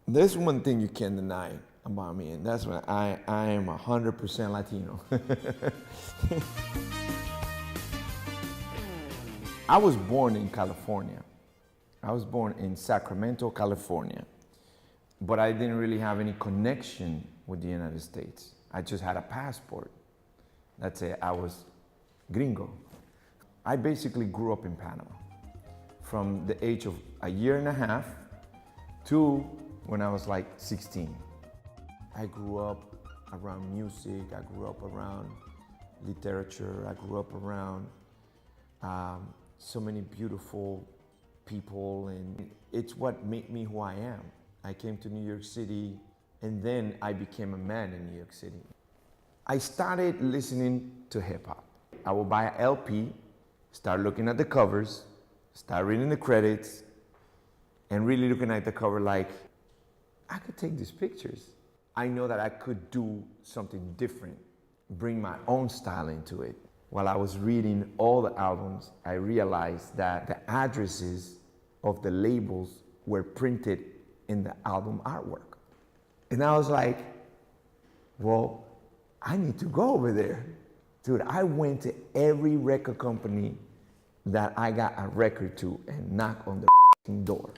There's one thing you can't deny about me, and that's when I am 100% Latino. I was born in California. I was born in Sacramento, California. But I didn't really have any connection with the United States. I just had a passport. That's it, I was gringo. I basically grew up in Panama from the age of a year and a half to when I was like 16. I grew up around music, I grew up around literature, I grew up around so many beautiful people, and it's what made me who I am. I came to New York City, and then I became a man in New York City. I started listening to hip hop. I would buy an LP, start looking at the covers, start reading the credits, and really looking at the cover like, I could take these pictures. I know that I could do something different, bring my own style into it. While I was reading all the albums, I realized that the addresses of the labels were printed in the album artwork. And I was like, well, I need to go over there. Dude, I went to every record company that I got a record to and knocked on the door.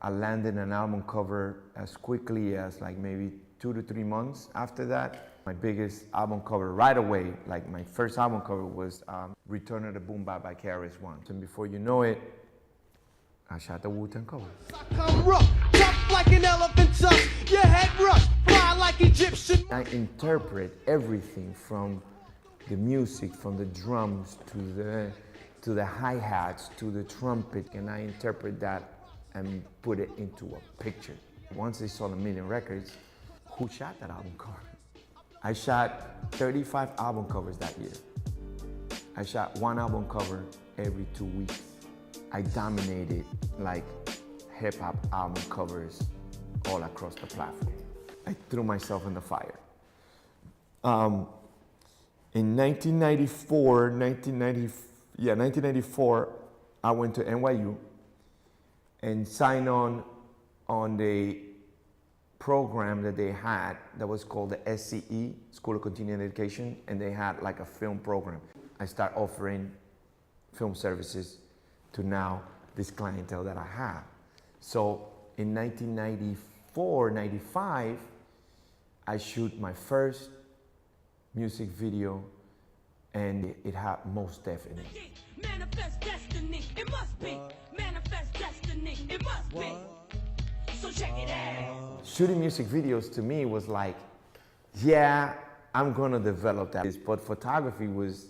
I landed an album cover as quickly as like maybe 2 to 3 months after that. My biggest album cover right away, like my first album cover was Return of the Boom Bap by KRS-One. And before you know it, I shot the Wu-Tang cover. I come rough, tough like an elephant tusk, your head rush, fly like Egyptian. I interpret everything from the music, from the drums to the hi-hats, to the trumpet, and I interpret that and put it into a picture. Once they sold 1 million records, who shot that album cover? I shot 35 album covers that year. I shot 1 album cover every 2 weeks. I dominated like hip hop album covers all across the platform. I threw myself in the fire. In 1994, I went to NYU and signed on the program that they had that was called the SCE, School of Continuing Education, and they had like a film program. I started offering film services to now this clientele that I have. So in 1994, 95, I shoot my first music video, and it had Mos Def in it. Manifest destiny, it must be. Manifest destiny, it must be. So check it out. Shooting music videos to me was like, yeah, I'm gonna develop that. But photography was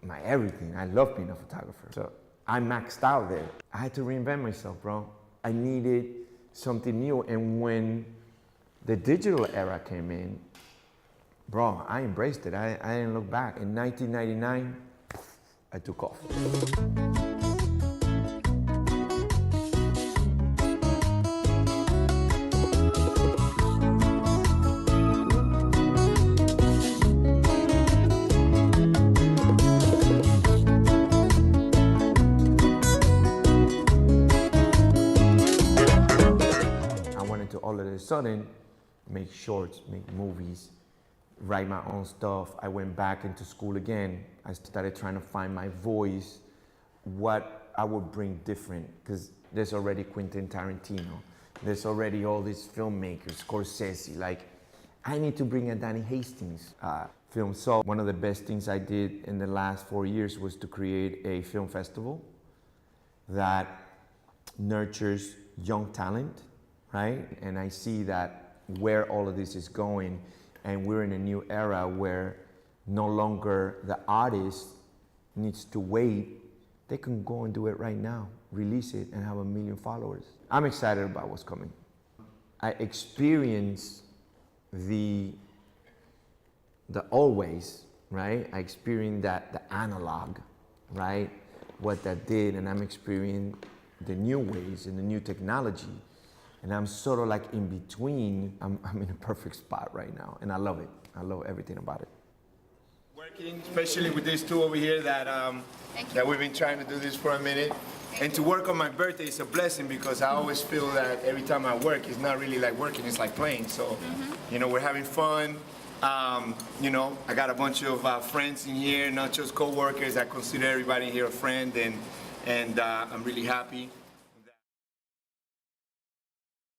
my everything. I love being a photographer. So I maxed out there. I had to reinvent myself, bro. I needed something new. And when the digital era came in, bro, I embraced it. I didn't look back. In 1999, I took off. All of a sudden, make shorts, make movies, write my own stuff. I went back into school again. I started trying to find my voice, what I would bring different, because there's already Quentin Tarantino. There's already all these filmmakers, Scorsese. Like, I need to bring a Danny Hastings film. So one of the best things I did in the last 4 years was to create a film festival that nurtures young talent, right? And I see that where all of this is going, and we're in a new era where no longer the artist needs to wait. They can go and do it right now, release it, and have 1 million followers. I'm excited about what's coming. I experienced the old ways, right? I experienced the analog, right? What that did, and I'm experiencing the new ways and the new technology. And I'm sort of like in between. I'm in a perfect spot right now, and I love it. I love everything about it. Working, especially with these two over here that we've been trying to do this for a minute. And to work on my birthday is a blessing because I always feel that every time I work, it's not really like working, it's like playing. So, you know, we're having fun. You know, I got a bunch of friends in here, not just co-workers. I consider everybody here a friend, and I'm really happy.